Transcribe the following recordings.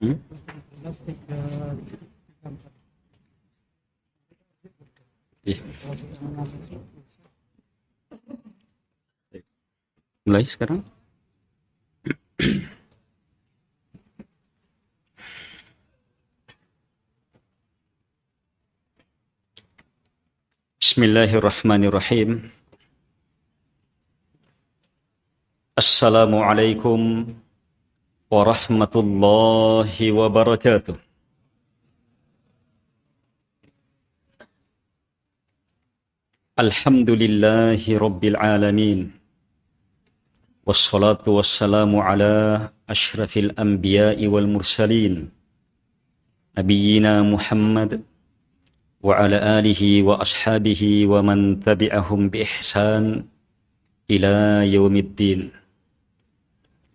Hmm? Iya. Mulai sekarang. Bismillahirrahmanirrahim. Assalamualaikum warahmatullahi wabarakatuh. Alhamdulillahi rabbil alamin. Wassalatu wassalamu ala ashrafil anbiya'i wal mursalin. Nabiyyina Muhammad wa ala alihi wa ashabihi wa man tabi'ahum bi ihsan ila yaumiddin.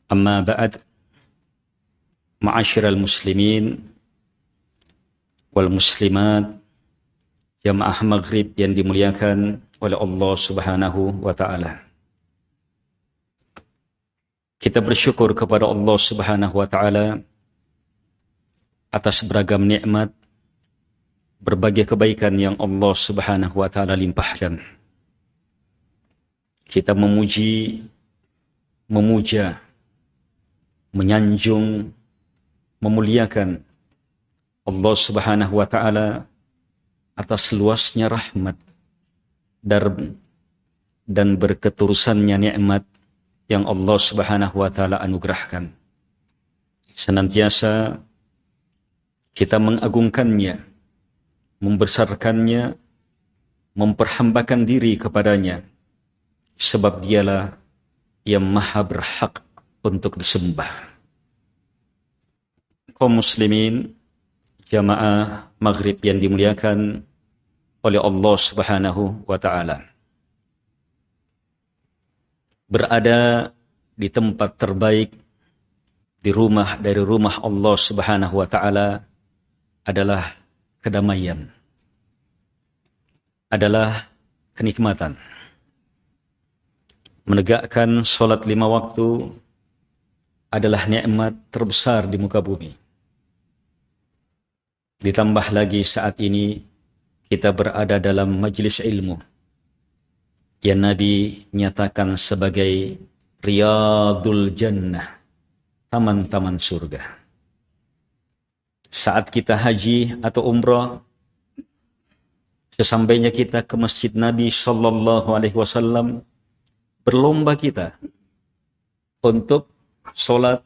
Amma ba'd. Ma'asyiral muslimin wal muslimat, jamaah maghrib yang dimuliakan oleh Allah Subhanahu wa ta'ala. Kita bersyukur kepada Allah Subhanahu wa ta'ala atas beragam nikmat, berbagai kebaikan yang Allah Subhanahu wa ta'ala limpahkan. Kita memuji, memuja, menyanjung, memuliakan Allah Subhanahu wa ta'ala atas luasnya rahmat dan berketerusannya nikmat yang Allah Subhanahu wa ta'ala anugerahkan. Senantiasa kita mengagungkannya, membesarkannya, memperhambakan diri kepadanya, sebab dialah yang maha berhak untuk disembah. Kaum muslimin, jamaah maghrib yang dimuliakan oleh Allah Subhanahu wa ta'ala. Berada di tempat terbaik, di rumah dari rumah Allah Subhanahu wa ta'ala adalah kedamaian, adalah kenikmatan. Menegakkan sholat 5 waktu adalah nikmat terbesar di muka bumi. Ditambah lagi saat ini kita berada dalam majlis ilmu yang Nabi nyatakan sebagai Riyadul Jannah, taman-taman surga. Saat kita haji atau umrah, sesampainya kita ke masjid Nabi Sallallahu Alaihi Wasallam, berlomba kita untuk sholat,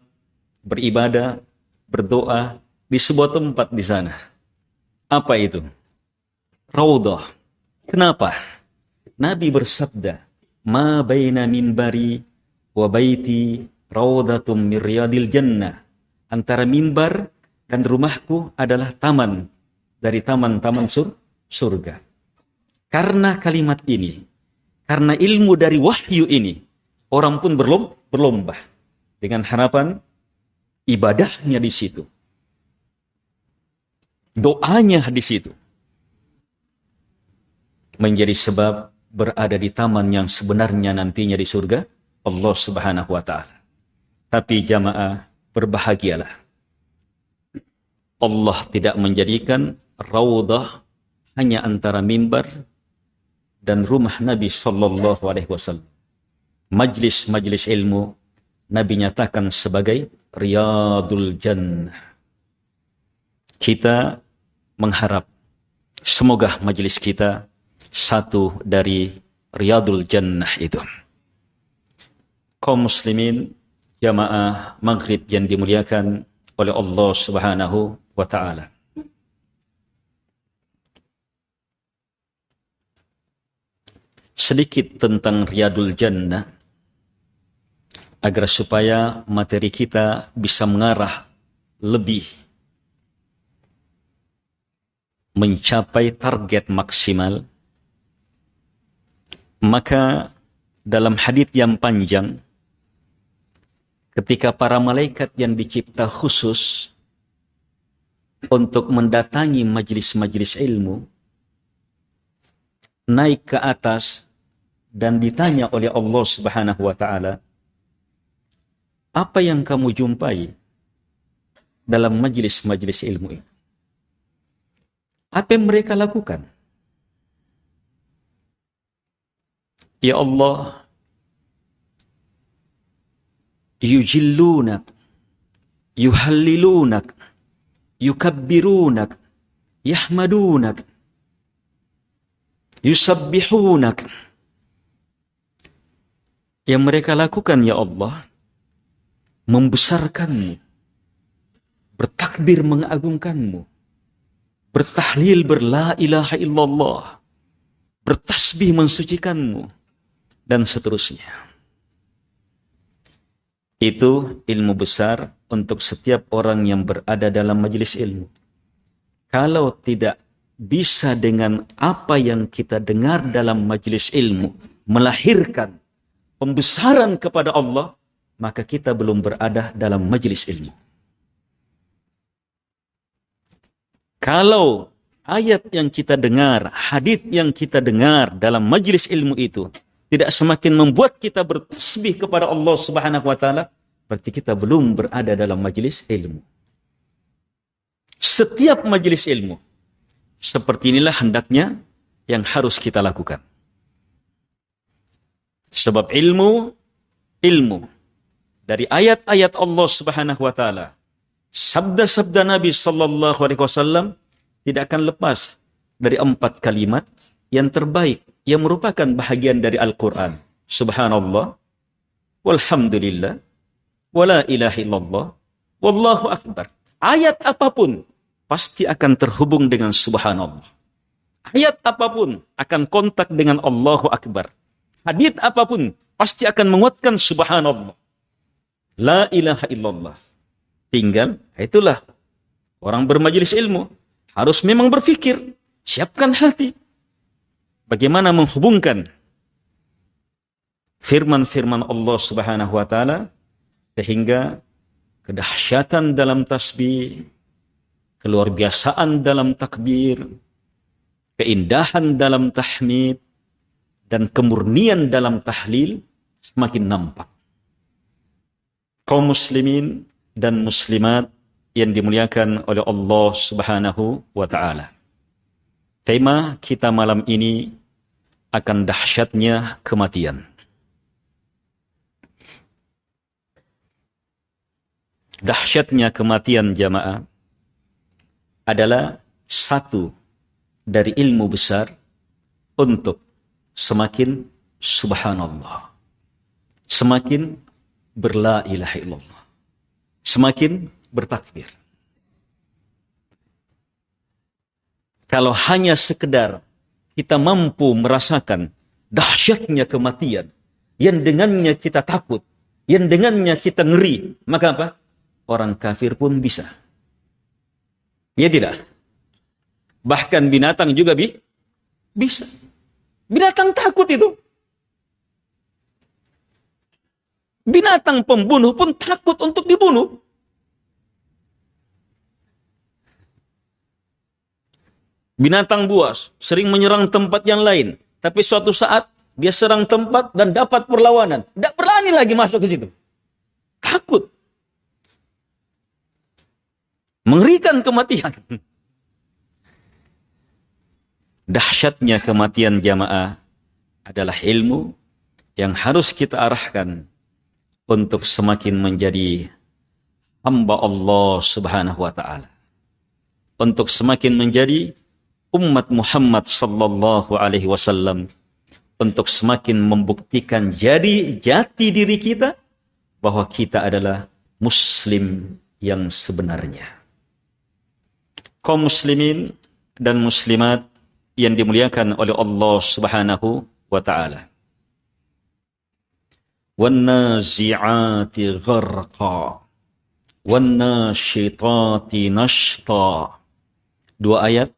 beribadah, berdoa di sebuah tempat di sana. Apa itu? Raudhah. Kenapa? Nabi bersabda, "Ma baina minbari wa baiti raudhatum min riyadil jannah." Antara mimbar dan rumahku adalah taman dari taman-taman surga. Karena kalimat ini, karena ilmu dari wahyu ini, orang pun berlomba dengan harapan ibadahnya di situ, doanya di situ, menjadi sebab berada di taman yang sebenarnya nantinya di surga Allah Subhanahu wa ta'ala. Tapi jamaah, berbahagialah, Allah tidak menjadikan raudhah hanya antara mimbar dan rumah Nabi Sallallahu Alaihi Wasallam. Majlis-majlis ilmu Nabi nyatakan sebagai Riyadul Jannah. Kita mengharap semoga majlis kita satu dari Riyadul Jannah itu. Kaum muslimin, jamaah maghrib yang dimuliakan oleh Allah Subhanahu wa ta'ala. Sedikit tentang Riyadul Jannah agar supaya materi kita bisa mengarah lebih mencapai target maksimal. Maka dalam hadits yang panjang, ketika para malaikat yang dicipta khusus untuk mendatangi majelis-majelis ilmu naik ke atas dan ditanya oleh Allah Subhanahu wa ta'ala, apa yang kamu jumpai dalam majelis-majelis ilmu itu. Apa yang mereka lakukan? Ya Allah, yujillunak, yuhallilunak, yukabbirunak, yahmadunak, yusabbihunak. Yang mereka lakukan, ya Allah, membesarkanmu, bertakbir mengagungkanmu, bertahlil berla ilaha illallah, bertasbih mensucikanmu, dan seterusnya. Itu ilmu besar untuk setiap orang yang berada dalam majelis ilmu. Kalau tidak bisa dengan apa yang kita dengar dalam majelis ilmu melahirkan pembesaran kepada Allah, maka kita belum berada dalam majelis ilmu. Kalau ayat yang kita dengar, hadits yang kita dengar dalam majelis ilmu itu tidak semakin membuat kita bertasbih kepada Allah Subhanahu wa taala, berarti kita belum berada dalam majelis ilmu. Setiap majelis ilmu seperti inilah hendaknya yang harus kita lakukan. Sebab ilmu dari ayat-ayat Allah Subhanahu wa taala, sabda-sabda Nabi sallallahu alaihi wasallam tidak akan lepas dari 4 kalimat yang terbaik yang merupakan bahagian dari Al-Qur'an. Subhanallah, walhamdulillah, wala ilaha illallah, wallahu akbar. Ayat apapun pasti akan terhubung dengan subhanallah. Ayat apapun akan kontak dengan Allahu akbar. Hadits apapun pasti akan menguatkan subhanallah. La ilaha illallah. Tinggal, itulah orang bermajelis ilmu harus memang berfikir, siapkan hati. Bagaimana menghubungkan firman-firman Allah Subhanahu wa taala sehingga kedahsyatan dalam tasbih, keluar biasaan dalam takbir, keindahan dalam tahmid, dan kemurnian dalam tahlil semakin nampak. Kaum muslimin dan muslimat yang dimuliakan oleh Allah Subhanahu wa taala. Tema kita malam ini akan dahsyatnya kematian. Dahsyatnya kematian jamaah adalah satu dari ilmu besar untuk semakin subhanallah, semakin berla ilaha illallah, semakin bertakbir. Kalau hanya sekedar kita mampu merasakan dahsyatnya kematian, yang dengannya kita takut, yang dengannya kita ngeri, maka apa? Orang kafir pun bisa. Ya tidak? Bahkan binatang juga bisa. Binatang takut itu. Binatang pembunuh pun takut untuk dibunuh. Binatang buas sering menyerang tempat yang lain, tapi suatu saat dia serang tempat dan dapat perlawanan. Tidak berani lagi masuk ke situ. Takut. Mengerikan kematian. Dahsyatnya kematian jamaah adalah ilmu yang harus kita arahkan untuk semakin menjadi hamba Allah Subhanahu wa taala. Untuk semakin menjadi umat Muhammad sallallahu alaihi wasallam, untuk semakin membuktikan jati diri kita bahwa kita adalah muslim yang sebenarnya. Kaum muslimin dan muslimat yang dimuliakan oleh Allah Subhanahu wa taala. Wan-nazi'ati gharqa wan-nashitati nashta. 2 ayat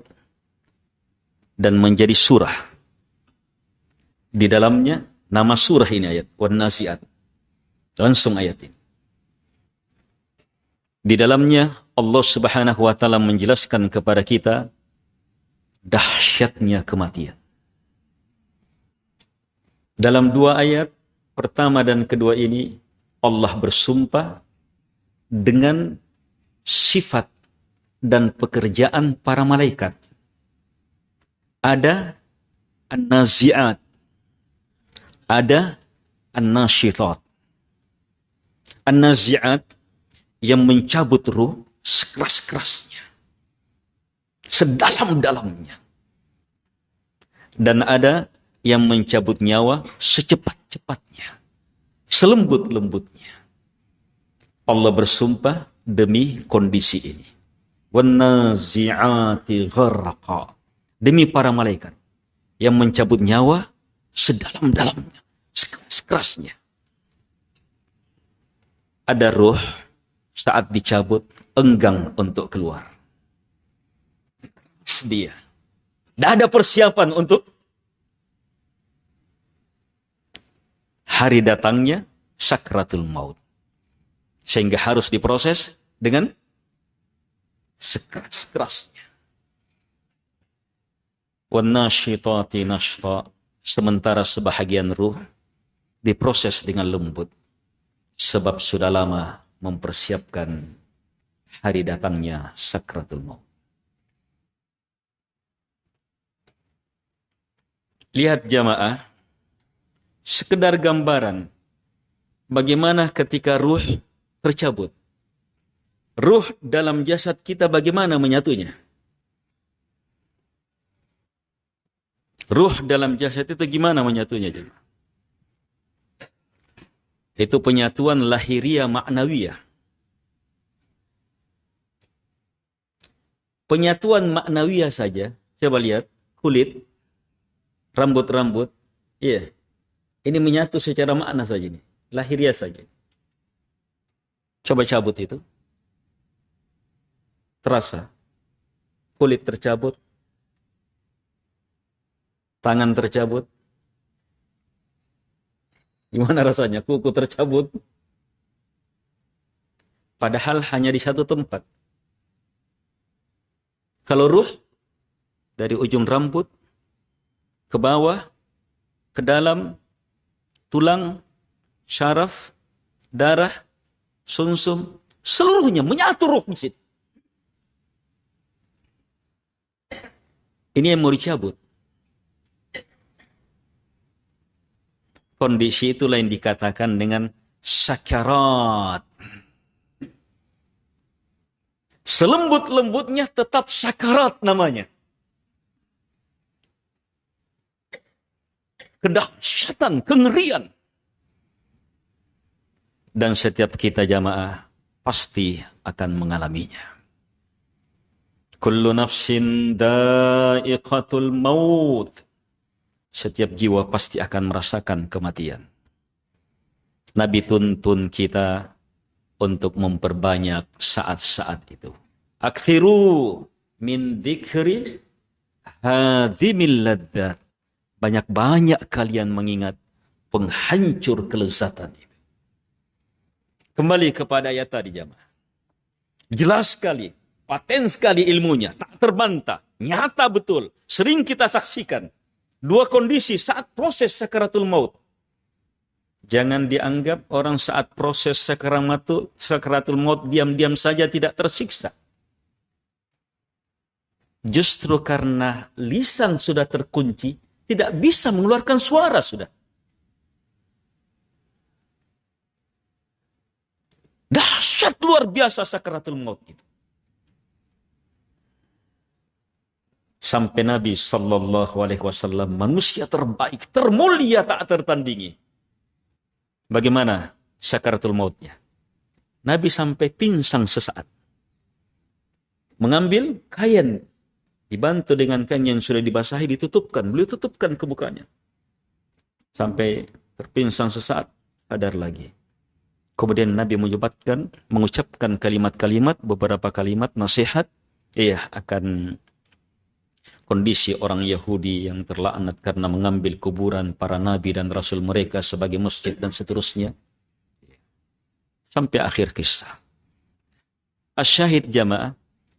dan menjadi surah. Di dalamnya nama surah ini ayat Wan-Nazi'at. Langsung ayat ini. Di dalamnya Allah Subhanahu wa taala menjelaskan kepada kita dahsyatnya kematian. Dalam 2 ayat pertama dan kedua ini Allah bersumpah dengan sifat dan pekerjaan para malaikat. Ada an-nazi'at, ada an-nasyitat. An-nazi'at yang mencabut ruh sekeras-kerasnya, sedalam-dalamnya. Dan ada yang mencabut nyawa secepat-cepatnya, selembut-lembutnya. Allah bersumpah demi kondisi ini. Wan-nazi'ati gharqa. Demi para malaikat yang mencabut nyawa sedalam-dalamnya, sekeras-kerasnya. Ada ruh saat dicabut enggan untuk keluar. Dia. Tidak ada persiapan untuk hari datangnya sakratul maut. Sehingga harus diproses dengan sekeras-kerasnya. Wan-nasyitati nashta. Sementara sebahagian ruh diproses dengan lembut. Sebab sudah lama mempersiapkan hari datangnya sakratul maut. Lihat jamaah, sekedar gambaran bagaimana ketika ruh tercabut. Ruh dalam jasad kita bagaimana menyatunya? Ruh dalam jasad itu gimana menyatunya? Itu penyatuan lahiriah ma'nawiyah. Penyatuan ma'nawiyah saja, coba lihat, kulit, rambut-rambut, iya. Ini menyatu secara makna saja nih, lahiriah saja. Coba cabut itu. Terasa. Kulit tercabut. Tangan tercabut. Gimana rasanya? Kuku tercabut. Padahal hanya di satu tempat. Kalau ruh, dari ujung rambut, ke bawah, ke dalam, tulang, syaraf, darah, sumsum, seluruhnya menyatu ruh di situ. Ini yang mau dicabut. Kondisi itulah yang dikatakan dengan sakarat. Selembut-lembutnya tetap sakarat namanya. Kedahsyatan, kengerian. Dan setiap kita jamaah pasti akan mengalaminya. Kullu nafsin da'iqatul maut. Setiap jiwa pasti akan merasakan kematian. Nabi tuntun kita untuk memperbanyak saat-saat itu. Akthiru min dzikri hadhimil ladzat. Banyak-banyak kalian mengingat penghancur kelezatan itu. Kembali kepada ayat tadi jamaah. Jelas sekali, paten sekali ilmunya, tak terbantah, nyata betul, sering kita saksikan. Dua kondisi saat proses sakaratul maut. Jangan dianggap orang saat proses sakaratul maut diam-diam saja tidak tersiksa. Justru karena lisan sudah terkunci, tidak bisa mengeluarkan suara sudah. Dahsyat luar biasa sakaratul maut itu. Sampai Nabi SAW, manusia terbaik, termulia, tak tertandingi. Bagaimana sakaratul mautnya? Nabi sampai pingsan sesaat. Mengambil kain, dibantu dengan kain yang sudah dibasahi, ditutupkan. Beliau tutupkan ke mukanya. Sampai terpingsan sesaat, sadar lagi. Kemudian Nabi mengucapkan kalimat-kalimat, beberapa kalimat nasihat. Iya, akan kondisi orang Yahudi yang terlaknat karena mengambil kuburan para nabi dan rasul mereka sebagai masjid dan seterusnya. Sampai akhir kisah. Asyahid jamaah,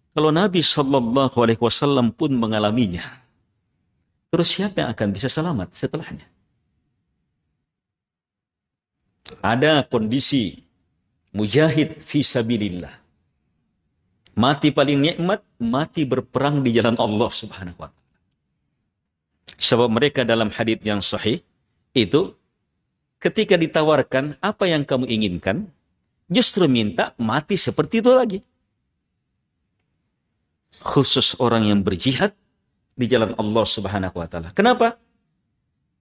kalau Nabi SAW pun mengalaminya, terus siapa yang akan bisa selamat setelahnya? Ada kondisi mujahid fi sabilillah. Mati paling nikmat, mati berperang di jalan Allah Subhanahu wa taala. Sebab mereka dalam hadits yang sahih itu ketika ditawarkan apa yang kamu inginkan, justru minta mati seperti itu lagi. Khusus orang yang berjihad di jalan Allah Subhanahu wa taala. Kenapa?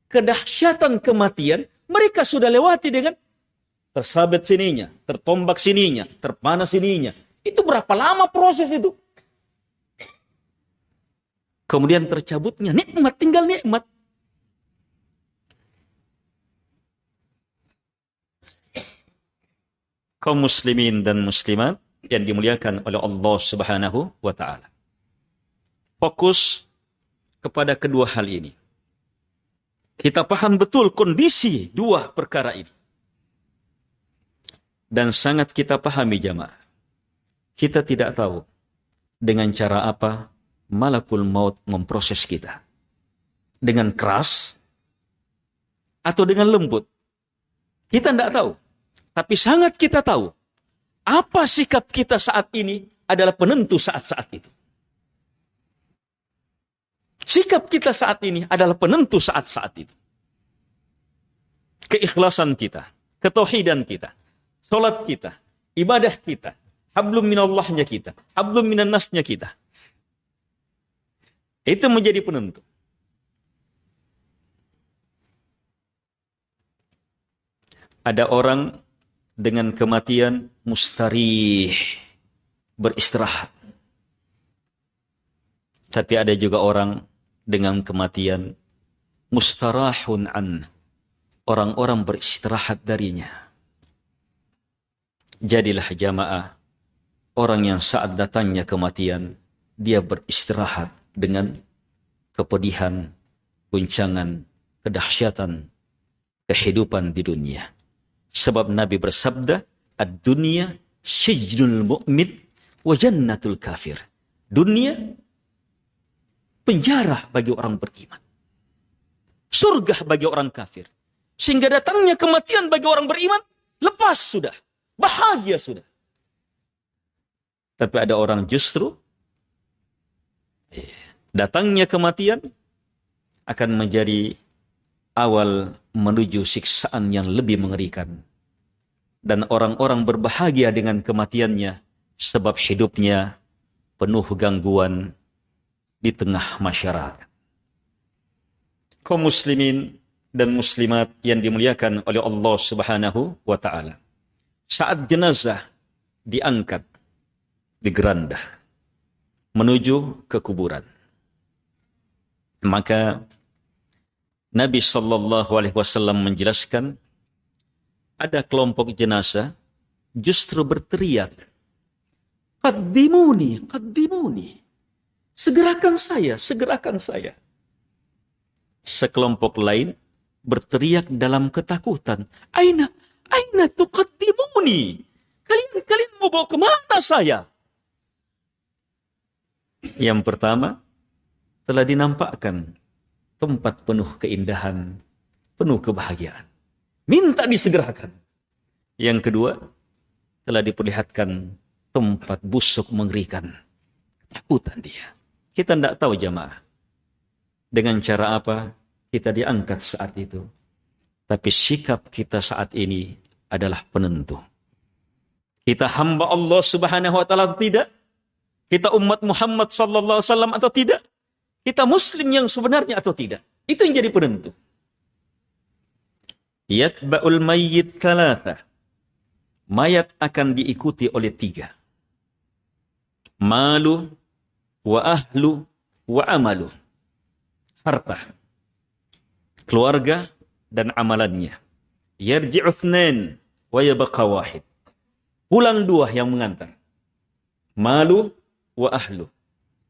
Kedahsyatan kematian mereka sudah lewati dengan tersabet sininya, tertombak sininya, terpanah sininya. Itu berapa lama proses itu? Kemudian tercabutnya nikmat, tinggal nikmat. Kaum muslimin dan muslimat yang dimuliakan oleh Allah Subhanahu wa taala. Fokus kepada kedua hal ini. Kita paham betul kondisi dua perkara ini. Dan sangat kita pahami jamaah. Kita tidak tahu dengan cara apa malakul maut memproses kita. Dengan keras atau dengan lembut. Kita tidak tahu. Tapi sangat kita tahu. Apa sikap kita saat ini adalah penentu saat-saat itu. Sikap kita saat ini adalah penentu saat-saat itu. Keikhlasan kita, ketauhidan kita, salat kita, ibadah kita, hablum minallahnya kita, hablum minannasnya kita. Itu menjadi penentu. Ada orang dengan kematian mustarih, beristirahat. Tapi ada juga orang dengan kematian mustarahun an, orang-orang beristirahat darinya. Jadilah jamaah orang yang saat datangnya kematian, dia beristirahat dengan kepedihan, guncangan, kedahsyatan kehidupan di dunia. Sebab Nabi bersabda, ad-dunya sijnul mu'min wa jannatul kafir. Dunia penjara bagi orang beriman, surga bagi orang kafir. Sehingga datangnya kematian bagi orang beriman, lepas sudah, bahagia sudah. Tapi ada orang justru datangnya kematian akan menjadi awal menuju siksaan yang lebih mengerikan. Dan orang-orang berbahagia dengan kematiannya sebab hidupnya penuh gangguan di tengah masyarakat. Kaum muslimin dan muslimat yang dimuliakan oleh Allah Subhanahu wa taala. Saat jenazah diangkat, digerandah menuju ke kuburan, maka Nabi sallallahu alaihi wasallam menjelaskan ada kelompok jenazah justru berteriak, "Qaddimuni, qaddimuni." Segerakan saya, segerakan saya. Sekelompok lain berteriak dalam ketakutan, "Aina, aina tuqaddimuni?" Kalian mau bawa kemana saya? Yang pertama, telah dinampakkan tempat penuh keindahan, penuh kebahagiaan. Minta disegerakan. Yang kedua, telah diperlihatkan tempat busuk mengerikan. Ketakutan dia. Kita tidak tahu jamaah. Dengan cara apa kita diangkat saat itu. Tapi sikap kita saat ini adalah penentu. Kita hamba Allah Subhanahu wa taala atau tidak? Kita umat Muhammad sallallahu alaihi wasallam atau tidak? Kita muslim yang sebenarnya atau tidak? Itu yang jadi penentu. Yatba'ul mayyit thalatha. Mayat akan diikuti oleh 3. Malu wa ahlu wa amalu. Harta, keluarga dan amalannya. Yarji'u ithnain wa yabqa wahid. Pulang 2 yang mengantar. Malu wa ahlu.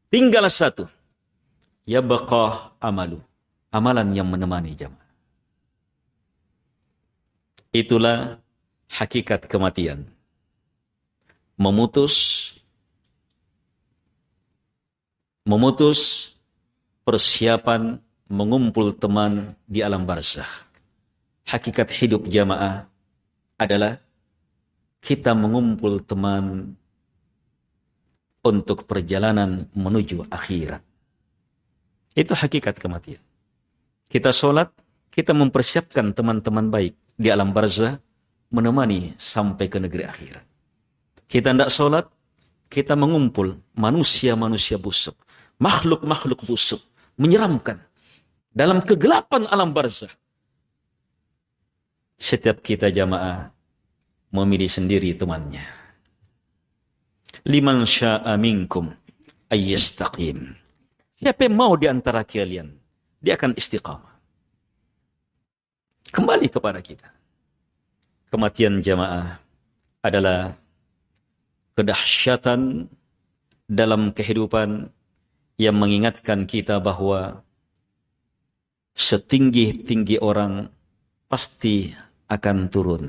Tinggal 1. Yabqa amalu. Amalan yang menemani jamaah. Itulah hakikat kematian. Memutus persiapan mengumpul teman di alam barzakh. Hakikat hidup jamaah adalah kita mengumpul teman untuk perjalanan menuju akhirat. Itu hakikat kematian. Kita sholat, kita mempersiapkan teman-teman baik di alam barzah, menemani sampai ke negeri akhirat. Kita tidak sholat, kita mengumpul manusia-manusia busuk, makhluk-makhluk busuk, menyeramkan dalam kegelapan alam barzah. Setiap kita jamaah memilih sendiri temannya. Liman sya'a minkum ayyastaqim. Siapa yang mau di antara kalian, dia akan istiqamah. Kembali kepada kita. Kematian jamaah adalah kedahsyatan dalam kehidupan yang mengingatkan kita bahwa setinggi-tinggi orang pasti akan turun.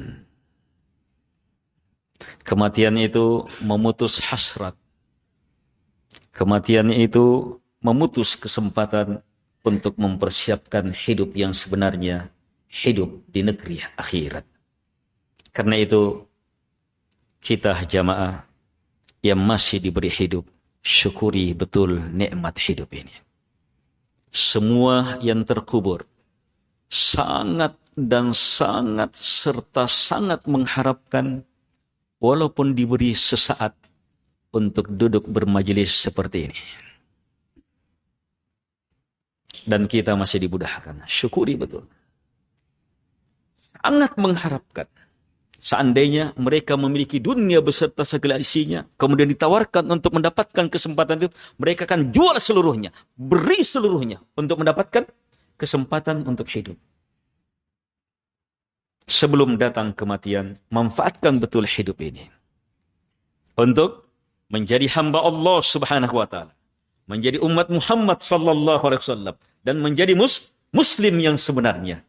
Kematian itu memutus hasrat. Kematian itu memutus kesempatan untuk mempersiapkan hidup yang sebenarnya, hidup di negeri akhirat. Karena itu, kita jamaah yang masih diberi hidup, syukuri betul nikmat hidup ini. Semua yang terkubur sangat dan sangat serta sangat mengharapkan walaupun diberi sesaat untuk duduk bermajelis seperti ini. Dan kita masih dimudahkan. Syukuri betul. Sangat mengharapkan. Seandainya mereka memiliki dunia beserta segala isinya, kemudian ditawarkan untuk mendapatkan kesempatan itu, mereka akan jual seluruhnya, beri seluruhnya untuk mendapatkan kesempatan untuk hidup. Sebelum datang kematian, manfaatkan betul hidup ini untuk menjadi hamba Allah Subhanahu wa taala, menjadi umat Muhammad sallallahu alaihi wasallam, dan menjadi muslim yang sebenarnya.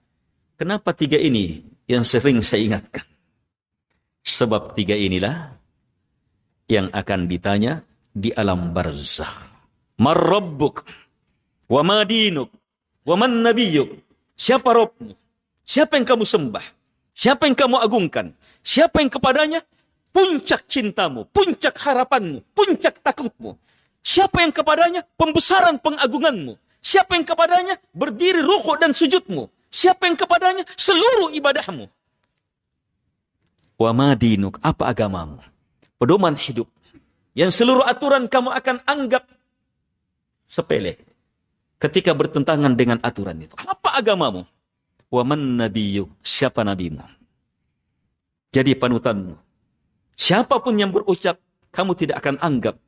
Kenapa tiga ini yang sering saya ingatkan? Sebab tiga inilah yang akan ditanya di alam barzakh. Mar rabbuk, wa ma dinuk, wa man nabiyyuk. Siapa Rabbmu? Siapa yang kamu sembah? Siapa yang kamu agungkan? Siapa yang kepadanya puncak cintamu, puncak harapanmu, puncak takutmu? Siapa yang kepadanya pembesaran pengagunganmu? Siapa yang kepadanya berdiri rukuk dan sujudmu? Siapa yang kepadanya seluruh ibadahmu? Wa ma dinuk, apa agamamu? Pedoman hidup yang seluruh aturan kamu akan anggap sepele ketika bertentangan dengan aturan itu. Apa agamamu? Wa man nabiyyuk, siapa nabimu? Jadi panutanmu. Siapapun yang berucap, kamu tidak akan anggap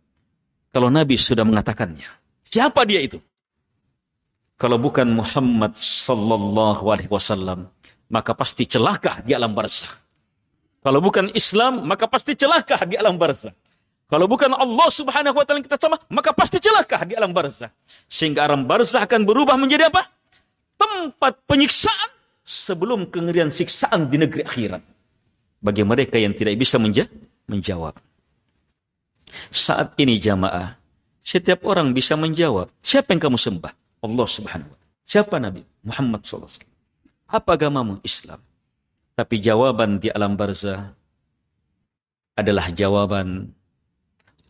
kalau Nabi sudah mengatakannya. Siapa dia itu? Kalau bukan Muhammad sallallahu alaihi wasallam, maka pasti celaka di alam barzakh. Kalau bukan Islam, maka pasti celaka di alam barzakh. Kalau bukan Allah Subhanahu wa taala yang kita sama, maka pasti celaka di alam barzakh. Sehingga alam barzakh akan berubah menjadi apa? Tempat penyiksaan sebelum kengerian siksaan di negeri akhirat. Bagi mereka yang tidak bisa menjawab. Saat ini jamaah, setiap orang bisa menjawab. Siapa yang kamu sembah? Allah Subhanahu wa taala. Siapa Nabi? Muhammad sallallahu alaihi wasallam. Apa agamamu? Islam. Tapi jawaban di alam barzakh adalah jawaban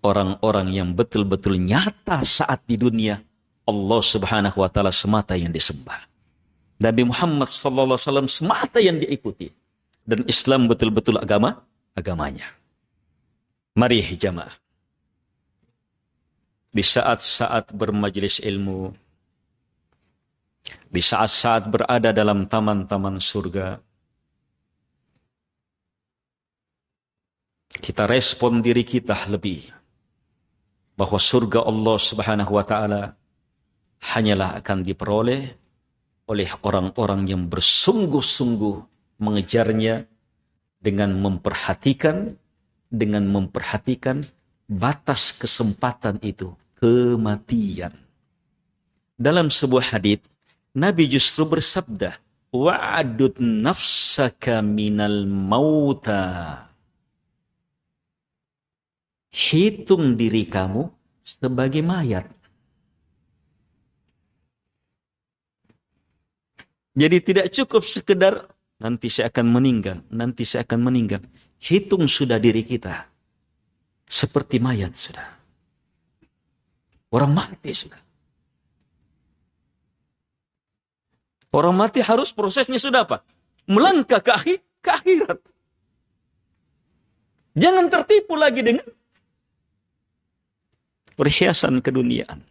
orang-orang yang betul-betul nyata saat di dunia. Allah Subhanahu wa taala semata yang disembah. Nabi Muhammad sallallahu alaihi wasallam semata yang diikuti. Dan Islam betul-betul agamanya. Mari jamaah. Di saat-saat bermajelis ilmu, di saat-saat berada dalam taman-taman surga, kita respon diri kita lebih bahwa surga Allah Subhanahu wa taala hanyalah akan diperoleh oleh orang-orang yang bersungguh-sungguh mengejarnya dengan memperhatikan batas kesempatan itu, kematian. Dalam sebuah hadits, Nabi justru bersabda, wa'adud nafsaka minal mauta. Hitung diri kamu sebagai mayat. Jadi tidak cukup sekedar nanti saya akan meninggal. Hitung sudah diri kita seperti mayat sudah. Orang mati sudah. Orang mati harus prosesnya sudah apa? Melangkah ke akhirat. Jangan tertipu lagi dengan perhiasan keduniaan.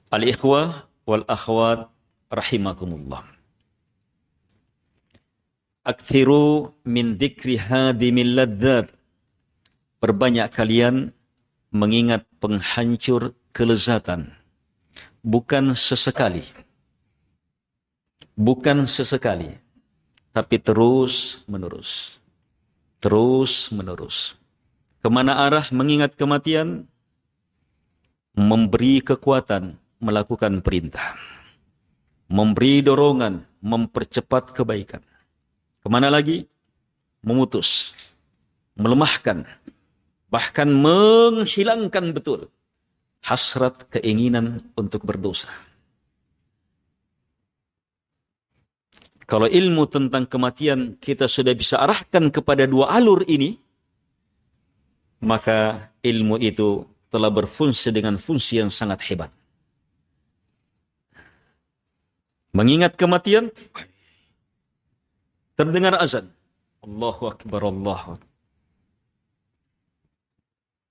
Al-ikhwah wal akhwat rahimakumullah. Aktsiru min dzikri hadimil ladzat. Perbanyak kalian mengingat penghancur kelezatan. Bukan sesekali. Bukan sesekali. Tapi terus menerus. Terus menerus. Kemana arah mengingat kematian? Memberi kekuatan melakukan perintah. Memberi dorongan mempercepat kebaikan. Kemana lagi? Memutus, melemahkan, bahkan menghilangkan betul hasrat keinginan untuk berdosa. Kalau ilmu tentang kematian kita sudah bisa arahkan kepada dua alur ini, maka ilmu itu telah berfungsi dengan fungsi yang sangat hebat. Mengingat kematian, terdengar azan. Allahu Akbar, Allahu Akbar.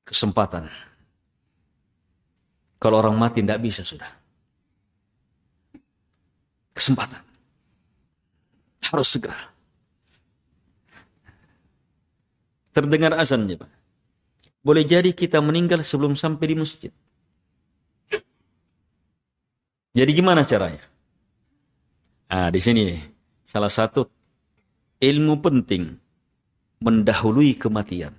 Kesempatan. Kalau orang mati tidak bisa sudah. Kesempatan. Harus segera. Terdengar azannya, Pak. Boleh jadi kita meninggal sebelum sampai di masjid. Jadi gimana caranya? Di sini salah satu ilmu penting mendahului kematian.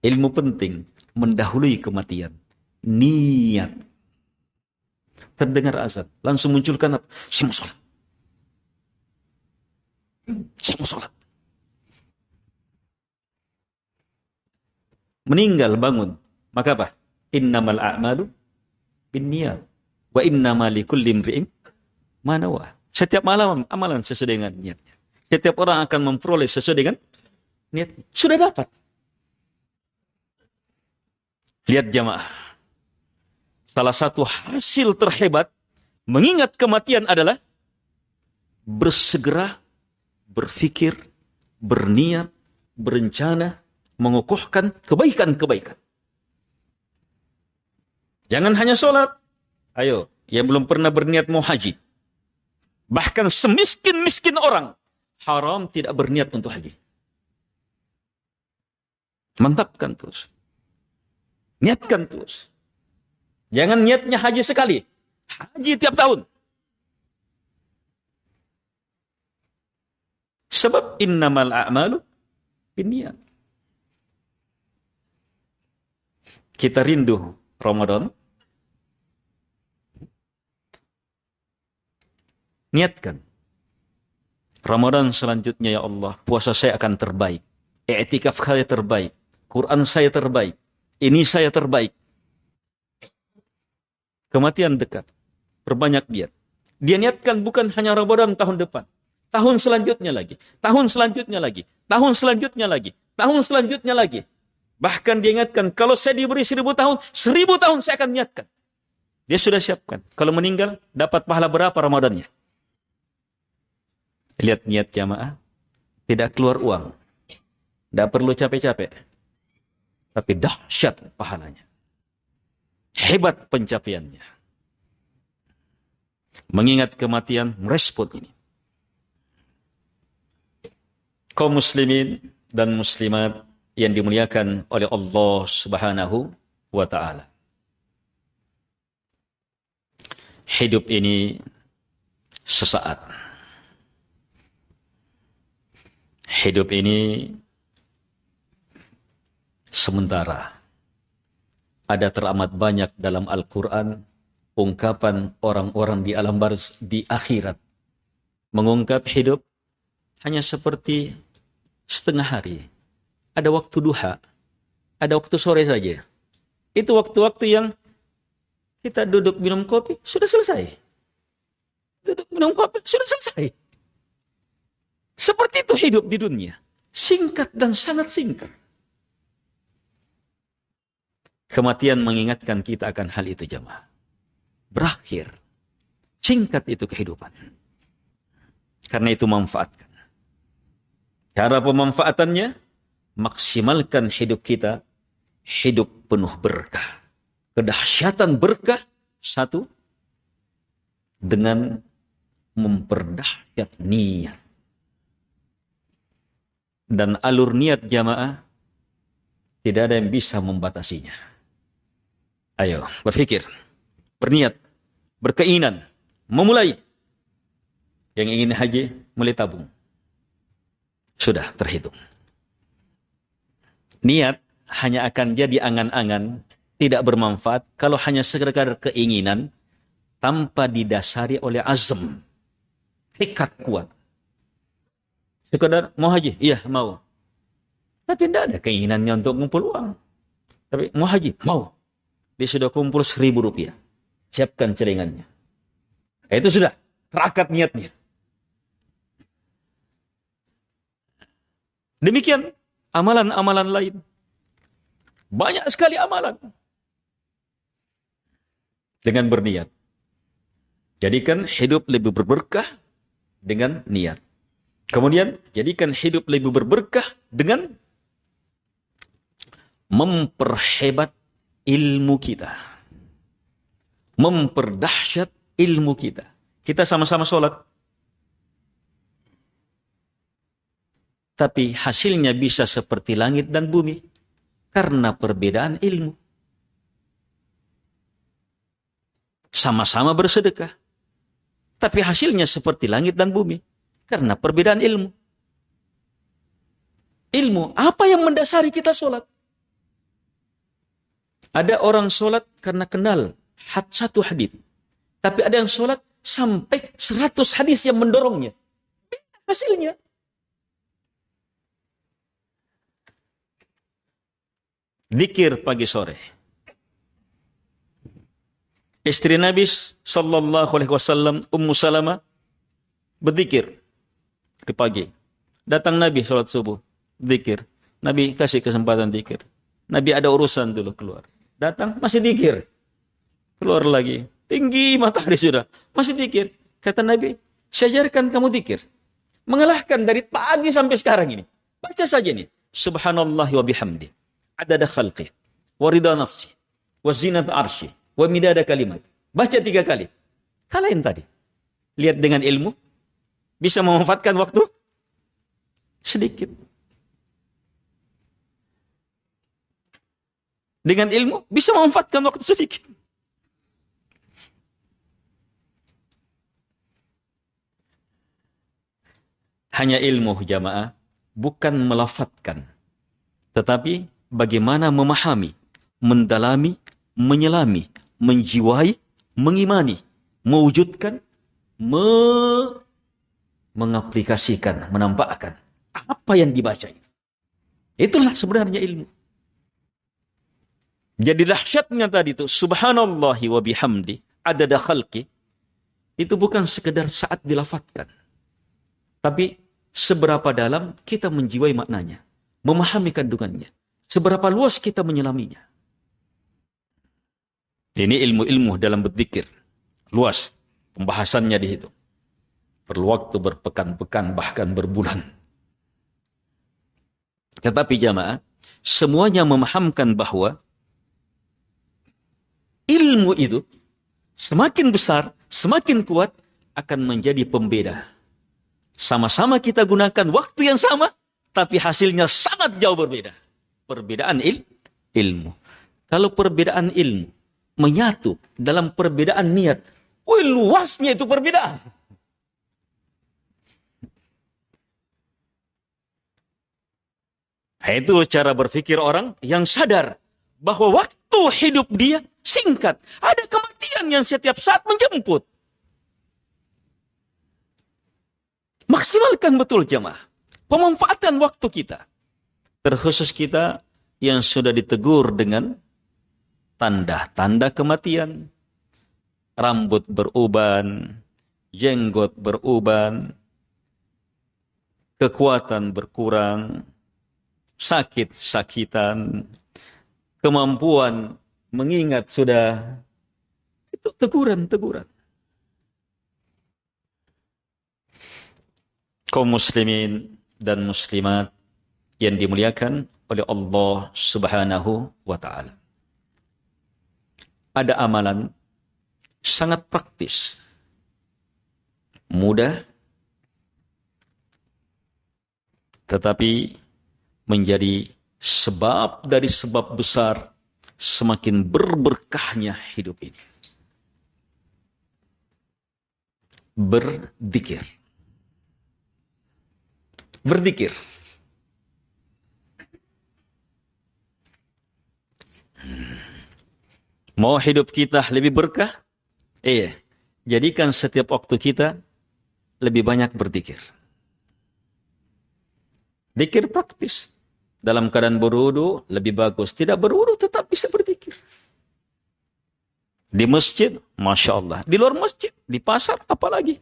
Ilmu penting mendahului kematian. Niat. Terdengar azan, langsung munculkan apa? Saya mau sholat. Saya mau sholat. Meninggal bangun, maka apa? Innamal a'malu binniyat wa innamal likulli imri'in ma nawa. Setiap malam amalan sesuai dengan niatnya. Setiap orang akan memperoleh sesuai dengan niatnya. Sudah dapat. Lihat jamaah. Salah satu hasil terhebat mengingat kematian adalah bersegera, berfikir, berniat, berencana, mengukuhkan kebaikan-kebaikan. Jangan hanya sholat. Ayo, yang belum pernah berniat mau haji. Bahkan semiskin-miskin orang, haram tidak berniat untuk haji. Mantapkan terus. Niatkan terus. Jangan niatnya haji sekali. Haji tiap tahun. Sebab innamal a'malu binniyat. Kita rindu Ramadan. Niatkan. Ramadan selanjutnya ya Allah, puasa saya akan terbaik. I'tikaf saya terbaik. Quran saya terbaik. Ini saya terbaik. Kematian dekat. Perbanyak dia. Dia niatkan bukan hanya Ramadan tahun depan. Tahun selanjutnya lagi. Tahun selanjutnya lagi. Tahun selanjutnya lagi. Tahun selanjutnya lagi. Bahkan dia ingatkan, kalau saya diberi 1000 tahun, 1000 tahun saya akan niatkan. Dia sudah siapkan. Kalau meninggal, dapat pahala berapa Ramadannya? Lihat niat jamaah. Tidak keluar uang. Tidak perlu capek-capek. Tapi dahsyat pahalanya. Hebat pencapaiannya. Mengingat kematian, merespon ini. Kaum muslimin dan muslimat yang dimuliakan oleh Allah Subhanahu wa ta'ala. Hidup ini sesaat. Hidup ini sementara. Ada teramat banyak dalam Al-Quran ungkapan orang-orang di alam barzakh di akhirat. Mengungkap hidup hanya seperti setengah hari. Ada waktu duha, ada waktu sore saja. Itu waktu-waktu yang kita duduk minum kopi, sudah selesai. Duduk minum kopi, sudah selesai. Seperti itu hidup di dunia. Singkat dan sangat singkat. Kematian mengingatkan kita akan hal itu jemaah. Berakhir. Singkat itu kehidupan. Karena itu manfaatkan. Cara pemanfaatannya, maksimalkan hidup kita, hidup penuh berkah. Kedahsyatan berkah, satu, dengan memperdahsyat niat. Dan alur niat jamaah, tidak ada yang bisa membatasinya. Ayo, berpikir, berniat, berkeinginan, memulai. Yang ingin haji, mulai tabung. Sudah terhitung. Niat hanya akan jadi angan-angan, tidak bermanfaat kalau hanya sekedar keinginan tanpa didasari oleh azm, tekad kuat. Sekedar mau haji, iya mau. Tapi tidak ada keinginannya untuk ngumpul uang. Tapi mau haji, mau. Dia sudah kumpul 1.000 rupiah. Siapkan celengannya. Itu sudah terakad niatnya. Demikian amalan-amalan lain. Banyak sekali amalan. Dengan berniat. Jadikan hidup lebih berberkah dengan niat. Kemudian, jadikan hidup lebih berberkah dengan memperhebat ilmu kita. Memperdahsyat ilmu kita. Kita sama-sama sholat. Tapi hasilnya bisa seperti langit dan bumi. Karena perbedaan ilmu. Sama-sama bersedekah. Tapi hasilnya seperti langit dan bumi. Karena perbedaan ilmu. Ilmu, apa yang mendasari kita sholat? Ada orang sholat karena kenal satu hadis. Tapi ada yang sholat sampai 100 hadis yang mendorongnya. Beda hasilnya. Zikir pagi sore. Istri Nabi sallallahu alaihi wasallam Ummu Salamah berzikir di pagi. Datang Nabi salat subuh, zikir. Nabi kasih kesempatan zikir. Nabi ada urusan dulu keluar. Datang masih zikir. Keluar lagi. Tinggi matahari sudah, masih zikir. Kata Nabi, saya ajarkan kamu zikir. Mengalahkan dari pagi sampai sekarang ini. Baca saja nih. Subhanallah wa bihamdi. Adada khalqi, wa ridha nafsi, wa zinat arshi, wa midada kalimat. Baca 3 kali. Kalahin tadi. Lihat dengan ilmu, bisa memanfaatkan waktu sedikit. Dengan ilmu, bisa memanfaatkan waktu sedikit. Hanya ilmu jamaah, bukan melafatkan. Tetapi bagaimana memahami, mendalami, menyelami, menjiwai, mengimani, mewujudkan, mengaplikasikan, menampakkan apa yang dibaca itu. Itulah sebenarnya ilmu. Jadi dahsyatnya tadi itu, subhanallahi wa bihamdi, adada khalqi, itu bukan sekedar saat dilafatkan. Tapi seberapa dalam kita menjiwai maknanya, memahami kandungannya. Seberapa luas kita menyelaminya. Ini ilmu-ilmu dalam berzikir. Luas pembahasannya di situ. Perlu waktu berpekan-pekan, bahkan berbulan. Tetapi jamaah, semuanya memahamkan bahwa ilmu itu semakin besar, semakin kuat, akan menjadi pembeda. Sama-sama kita gunakan waktu yang sama, tapi hasilnya sangat jauh berbeda. Perbedaan ilmu. Kalau perbedaan ilmu menyatu dalam perbedaan niat, luasnya itu perbedaan. Itu cara berpikir orang yang sadar bahwa waktu hidup dia singkat. Ada kematian yang setiap saat menjemput. Maksimalkan betul jamaah pemanfaatan waktu kita. Terkhusus kita yang sudah ditegur dengan tanda-tanda kematian. Rambut beruban, jenggot beruban, kekuatan berkurang, sakit-sakitan, kemampuan mengingat sudah, itu teguran. Kaum muslimin dan muslimat yang dimuliakan oleh Allah Subhanahu wa ta'ala. Ada amalan sangat praktis, mudah, tetapi menjadi sebab dari sebab besar semakin berberkahnya hidup ini. Berzikir. Mau hidup kita lebih berkah? Iya. Jadikan setiap waktu kita lebih banyak berzikir. Zikir praktis. Dalam keadaan berwudu lebih bagus. Tidak berwudu tetap bisa berzikir. Di masjid, Masya Allah. Di luar masjid, di pasar, apalagi.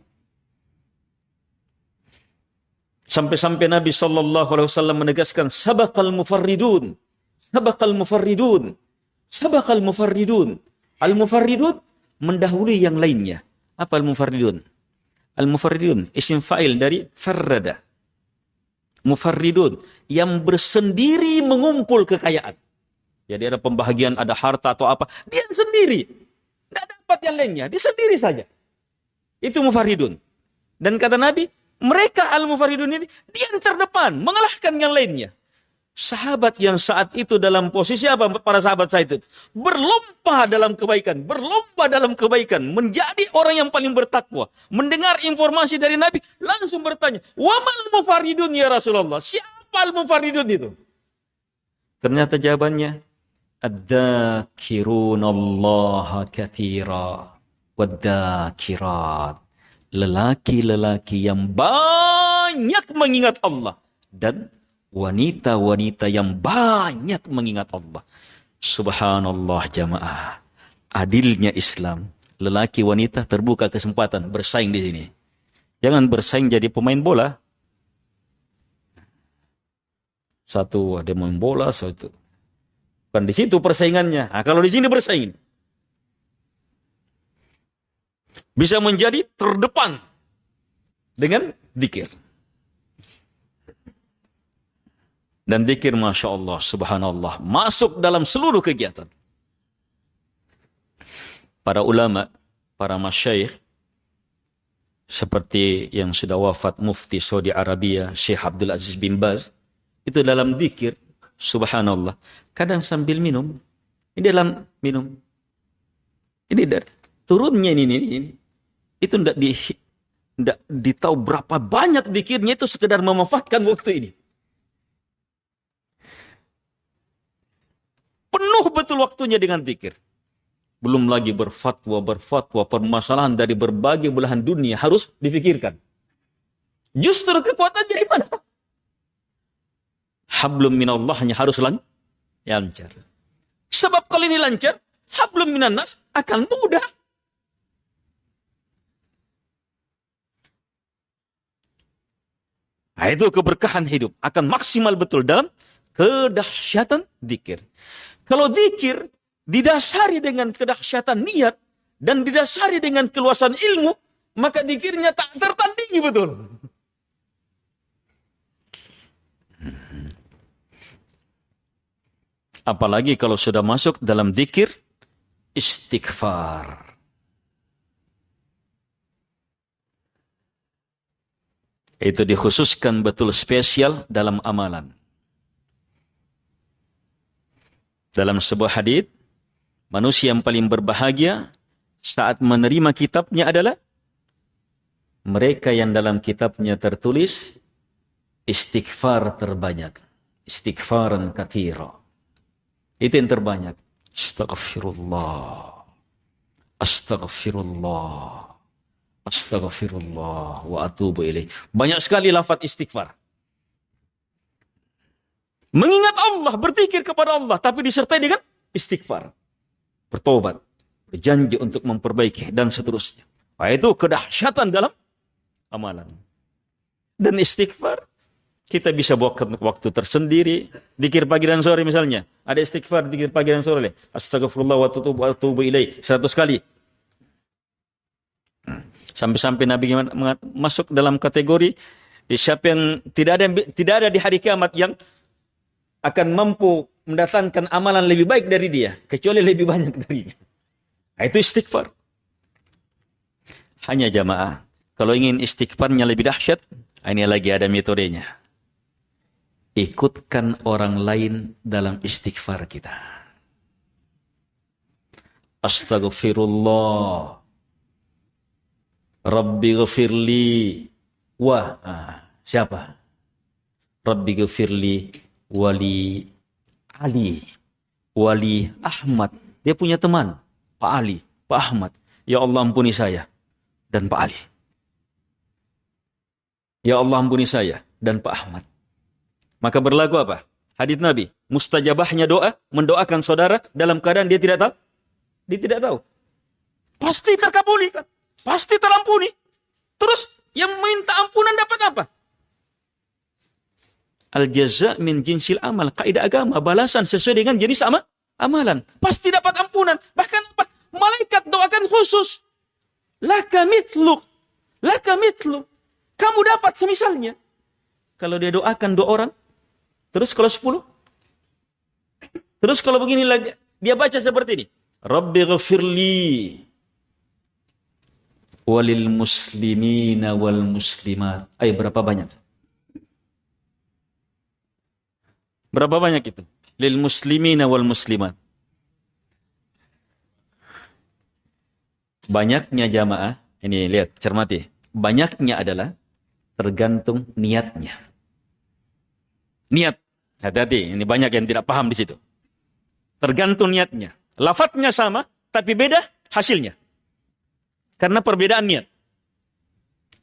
Sampai-sampai Nabi SAW menegaskan, Sabaqal mufarridun. Al-mufarridun mendahului yang lainnya. Apa al-mufarridun? Al-mufarridun, isim fa'il dari farrada. Mufarridun, yang bersendiri mengumpul kekayaan. Jadi ada pembahagian, ada harta atau apa. Dia sendiri. Tidak dapat yang lainnya. Dia sendiri saja. Itu mufarridun. Dan kata Nabi, mereka al-mufarridun ini, dia yang terdepan, mengalahkan yang lainnya. Sahabat yang saat itu dalam posisi apa para sahabat saya itu? Berlomba dalam kebaikan. Menjadi orang yang paling bertakwa. Mendengar informasi dari Nabi, langsung bertanya, "Wamal mufarridun ya Rasulullah?" Siapa al-mufarridun itu? Ternyata jawabannya, "Ad-dhakirunallaha katsira wad-dhakirat." Lelaki-lelaki yang banyak mengingat Allah. Dan wanita-wanita yang banyak mengingat Allah. Subhanallah jamaah. Adilnya Islam. Lelaki wanita terbuka kesempatan bersaing di sini. Jangan bersaing jadi pemain bola. Satu ada main bola, satu. Bukan di situ persaingannya. Nah, kalau di sini bersaing. Bisa menjadi terdepan dengan zikir. Dan zikir Masya Allah, Subhanallah, masuk dalam seluruh kegiatan. Para ulama, para masyayikh, seperti yang sudah wafat Mufti Saudi Arabia, Syekh Abdul Aziz bin Baz, itu dalam zikir, Subhanallah, kadang sambil minum. Ini dalam minum. Ini dari turunnya ini. Itu tidak ditahu berapa banyak zikirnya, itu sekedar memanfaatkan waktu ini. Penuh betul waktunya dengan zikir. Belum lagi berfatwa, permasalahan dari berbagai belahan dunia harus difikirkan. Justru kekuatan dari mana? Hablum minallahnya harus lancar. Sebab kalau ini lancar, hablum minannas akan mudah. Nah, itu keberkahan hidup. Akan maksimal betul dalam kedahsyatan zikir. Kalau zikir didasari dengan kedahsyatan niat dan didasari dengan keluasan ilmu, maka zikirnya tak tertandingi betul. Apalagi kalau sudah masuk dalam zikir istighfar. Itu dikhususkan betul spesial dalam amalan. Dalam sebuah hadits, manusia yang paling berbahagia saat menerima kitabnya adalah mereka yang dalam kitabnya tertulis istighfar terbanyak. Istighfaran katsira. Itu yang terbanyak. Astaghfirullah. Astaghfirullah. Astaghfirullah wa atubu ilaih. Banyak sekali lafaz istighfar. Mengingat Allah, berzikir kepada Allah, tapi disertai dengan istighfar. Bertobat, berjanji untuk memperbaiki, dan seterusnya. Nah, itu kedahsyatan dalam amalan. Dan istighfar, Kita bisa buat waktu tersendiri, zikir pagi dan sore misalnya. Ada istighfar zikir pagi dan sore. Astagfirullah wa atubu ilaih 100 kali. Sampai-sampai Nabi masuk dalam kategori siapa yang tidak ada di hari kiamat yang akan mampu mendatangkan amalan lebih baik dari dia, kecuali lebih banyak darinya. Nah, itu istighfar. Hanya jamaah, kalau ingin istighfarnya lebih dahsyat, ini lagi ada metodenya. Ikutkan orang lain dalam istighfar kita. Astagfirullah. Rabbi ghafirli. Siapa? Rabbi ghafirli wali Ali. Wali Ahmad. Dia punya teman. Pak Ali. Pak Ahmad. Ya Allah ampuni saya. Dan Pak Ali. Ya Allah ampuni saya. Dan Pak Ahmad. Maka berlaku apa? Hadits Nabi. Mustajabahnya doa. Mendoakan saudara dalam keadaan dia tidak tahu. Dia tidak tahu. Pasti terkabulkan. Pasti terampuni. Terus yang minta ampunan dapat apa? Al-jaza' min jinsil amal. Kaidah agama. Balasan sesuai dengan jenis amalan. Pasti dapat ampunan. Bahkan apa? Malaikat doakan khusus. Laka mithluk. Laka mithluk. Kamu dapat semisalnya. Kalau dia doakan 2 orang. Terus kalau 10. Terus kalau begini lagi. Dia baca seperti ini. Rabbi ghafirli. Walil muslimina wal muslimat. Berapa banyak? Berapa banyak itu? Lil muslimina wal muslimat. Banyaknya jamaah, ini lihat, cermati. Banyaknya adalah tergantung niatnya. Niat. Hati-hati, ini banyak yang tidak paham di situ. Tergantung niatnya. Lafadznya sama, tapi beda hasilnya. Karena perbedaan niat.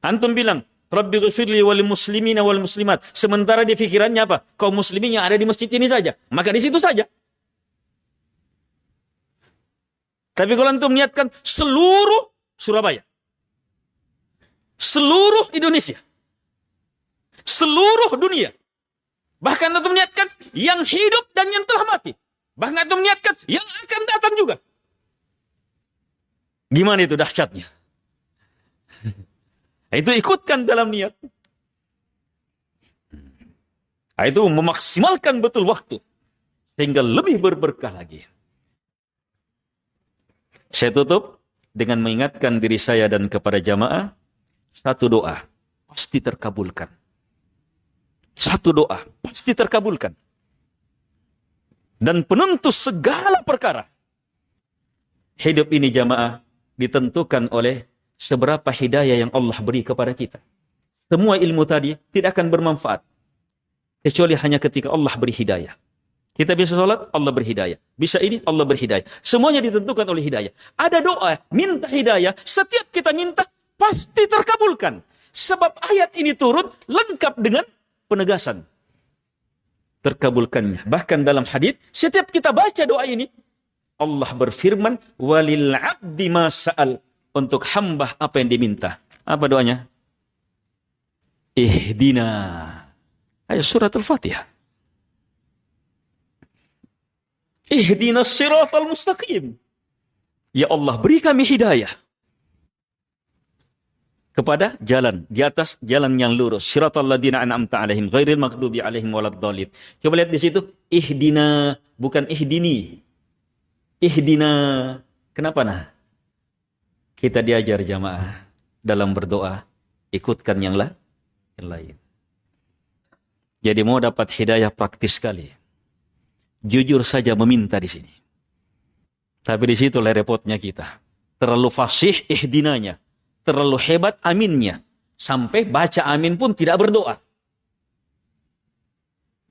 Antum bilang, Rabbi ghafirli wal muslimina wal muslimat. Sementara di fikirannya apa? Kaum muslimin yang ada di masjid ini saja. Maka di situ saja. Tapi kalau antum niatkan seluruh Surabaya. Seluruh Indonesia. Seluruh dunia. Bahkan antum niatkan yang hidup dan yang telah mati. Bahkan antum niatkan yang akan datang juga. Gimana itu dahsyatnya? Itu ikutkan dalam niat. Itu memaksimalkan betul waktu. Sehingga lebih berberkah lagi. Saya tutup dengan mengingatkan diri saya dan kepada jamaah. Satu doa pasti terkabulkan. Satu doa pasti terkabulkan. Dan penentu segala perkara. Hidup ini jamaah ditentukan oleh seberapa hidayah yang Allah beri kepada kita. Semua ilmu tadi tidak akan bermanfaat. Kecuali hanya ketika Allah beri hidayah. Kita bisa sholat, Allah beri hidayah. Bisa ini, Allah beri hidayah. Semuanya ditentukan oleh hidayah. Ada doa, minta hidayah. Setiap kita minta, pasti terkabulkan. Sebab ayat ini turun lengkap dengan penegasan. Terkabulkannya. Bahkan dalam hadits, setiap kita baca doa ini, Allah berfirman, walil abdi ma sa'al. Untuk hamba apa yang diminta. Apa doanya? Ihdina. Ayat surat Al-Fatihah. Ihdina siratal mustaqim. Ya Allah, beri kami hidayah. Kepada jalan. Di atas jalan yang lurus. Siratal ladina an'amta alaihim. Ghairil maghdubi alaihim waladhdallin. Coba lihat di situ. Ihdina. Bukan ihdini. Ihdina. Kenapa nah? Kita diajar jamaah dalam berdoa, ikutkan yang lain. Jadi mau dapat hidayah praktis sekali. Jujur saja meminta di sini. Tapi di situ repotnya kita. Terlalu fasih ihdinanya. Terlalu hebat aminnya. Sampai baca amin pun tidak berdoa.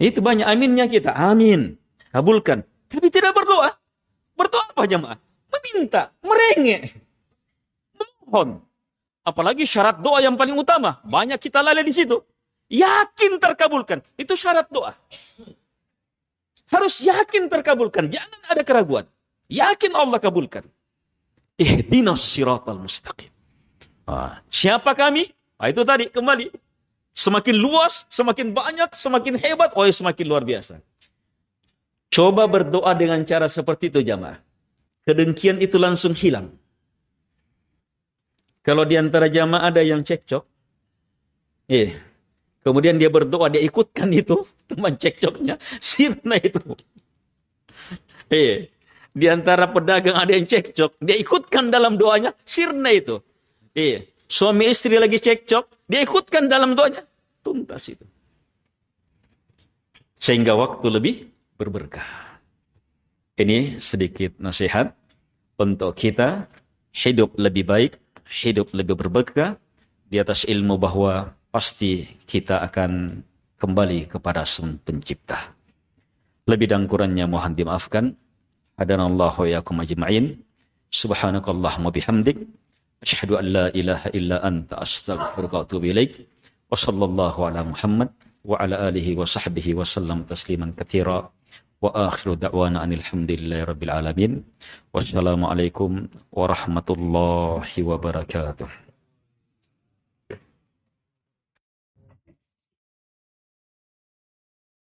Itu banyak aminnya kita. Amin. Kabulkan. Tapi tidak berdoa. Berdoa apa jamaah? Meminta. Merengek. Mohon. Apalagi syarat doa yang paling utama. Banyak kita lalai di situ. Yakin terkabulkan. Itu syarat doa. Harus yakin terkabulkan. Jangan ada keraguan. Yakin Allah kabulkan. Ihdinas siratal mustaqim. Siapa kami? Itu tadi kembali. Semakin luas, semakin banyak, semakin hebat, semakin luar biasa. Coba berdoa dengan cara seperti itu jamaah. Kedengkian itu langsung hilang. Kalau di antara jamaah ada yang cekcok, kemudian dia berdoa, dia ikutkan itu, teman cekcoknya, sirna itu. Di antara pedagang ada yang cekcok, dia ikutkan dalam doanya, sirna itu. Suami istri lagi cekcok, dia ikutkan dalam doanya, tuntas itu. Sehingga waktu lebih berberkah. Ini sedikit nasihat untuk kita hidup lebih baik, hidup lebih berberkah di atas ilmu bahwa pasti kita akan kembali kepada Sang Pencipta. Lebih dan kurangnya mohon dimaafkan. Hadanallahu wa iyyakum ajma'in. Subhanakallahumma bihamdik. Asyhadu an la ilaha illa anta astaghfiruka wa atubu ilaik. Wa sallallahu ala Muhammad wa ala alihi wa sahbihi wa sallam tasliman katsira. Wa akhiru da'wana anil hamdulillahi rabbil alamin. Wassalamualaikum warahmatullahi wabarakatuh.